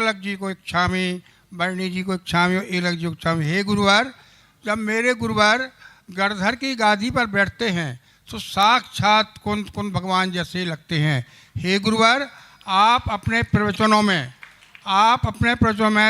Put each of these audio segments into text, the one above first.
अलग जी को इच्छामि, बरणी जी को इच्छामि, अलग जी को इच्छामि। हे गुरुवार, जब मेरे गुरुवार गणधर की गादी पर बैठते हैं तो साक्षात कुंद कुंद भगवान जैसे लगते हैं। हे गुरुवार, आप अपने प्रवचनों में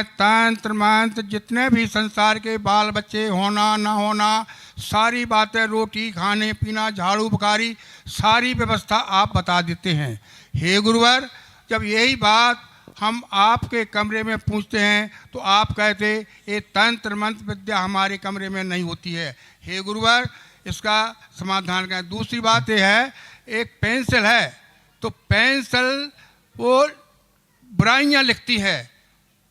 तंत्र मंत्र जितने भी संसार के बाल बच्चे होना ना होना, सारी बातें, रोटी खाने पीना, झाड़ू बकारी, सारी व्यवस्था आप बता देते हैं। हे गुरुवार, जब यही बात हम आपके कमरे में पूछते हैं तो आप कहते ये तंत्र मंत्र विद्या हमारे कमरे में नहीं होती है। हे गुरुवार, इसका समाधान करें। दूसरी बात यह है, एक पेंसिल है तो पेंसिल वो बुराइयाँ लिखती है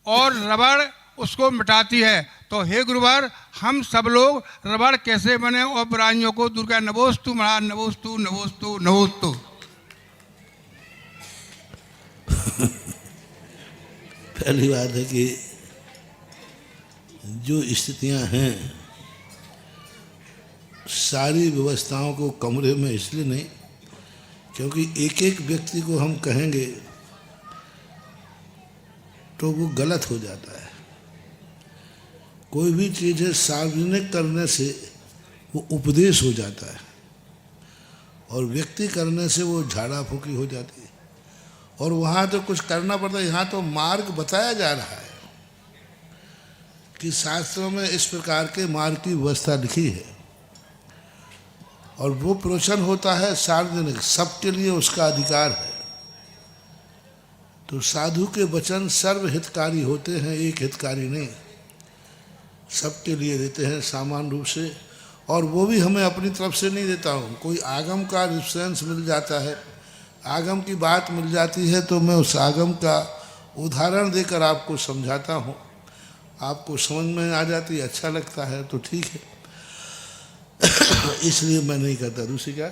और रबड़ उसको मिटाती है। तो हे गुरुवार, हम सब लोग रबड़ कैसे बने और बुराइयों को दूर करें। नमोस्तु महाराज, नमोस्तु नमोस्तु नमोस्तु। पहली बात है कि जो स्थितियां हैं, सारी व्यवस्थाओं को कमरे में इसलिए नहीं क्योंकि एक एक व्यक्ति को हम कहेंगे तो वो गलत हो जाता है। कोई भी चीज़ें सार्वजनिक करने से वो उपदेश हो जाता है और व्यक्ति करने से वो झाड़ा फूकी हो जाती है। और वहाँ तो कुछ करना पड़ता है, यहाँ तो मार्ग बताया जा रहा है कि शास्त्रों में इस प्रकार के मार्ग की व्यवस्था लिखी है और वो प्रवचन होता है सार्वजनिक, सबके लिए उसका अधिकार है। तो साधु के वचन सर्वहितकारी होते हैं, एक हितकारी नहीं, सबके लिए देते हैं सामान्य रूप से। और वो भी हमें अपनी तरफ से नहीं देता हूँ, कोई आगम का रेफरेंस मिल जाता है, आगम की बात मिल जाती है तो मैं उस आगम का उदाहरण देकर आपको समझाता हूँ, आपको समझ में आ जाती है, अच्छा लगता है तो ठीक है। इसलिए मैं नहीं करता। दूसरी क्या,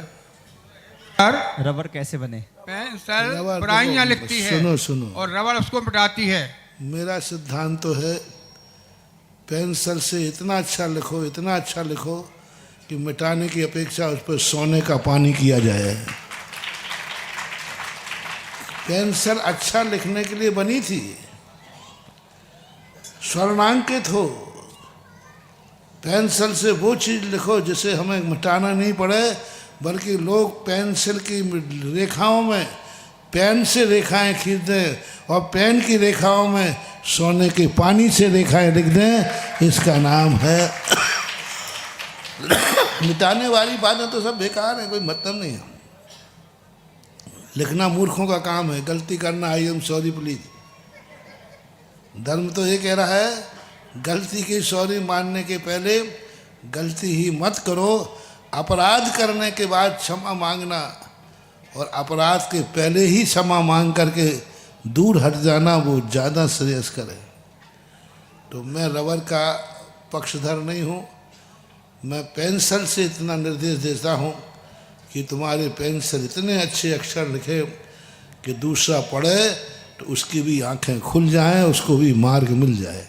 रबर कैसे बने? पेंसिल बुराइयाँ लिखती है, सुनो और रबड़ उसको मिटाती है। मेरा सिद्धांत तो है पेंसिल से इतना अच्छा लिखो, इतना अच्छा लिखो कि मिटाने की अपेक्षा उस पर सोने का पानी किया जाए। पेंसिल अच्छा लिखने के लिए बनी थी, स्वर्णांकित हो। पेंसिल से वो चीज़ लिखो जिसे हमें मिटाना नहीं पड़े, बल्कि लोग पेंसिल की रेखाओं में पेन से रेखाएं खींच दें और पेन की रेखाओं में सोने के पानी से रेखाएं लिख दें। इसका नाम है मिटाने वाली बातें तो सब बेकार है, कोई मतलब नहीं है। लिखना मूर्खों का काम है, गलती करना आई एम सॉरी प्लीज। धर्म तो ये कह रहा है गलती की सॉरी मानने के पहले गलती ही मत करो, अपराध करने के बाद क्षमा मांगना और अपराध के पहले ही क्षमा मांग करके दूर हट जाना वो ज़्यादा श्रेयस्कर है। तो मैं रबर का पक्षधर नहीं हूँ, मैं पेंसिल से इतना निर्देश देता हूँ कि तुम्हारे पेंसिल इतने अच्छे अक्षर लिखे कि दूसरा पढ़े तो उसकी भी आंखें खुल जाएं, उसको भी मार्ग मिल जाए।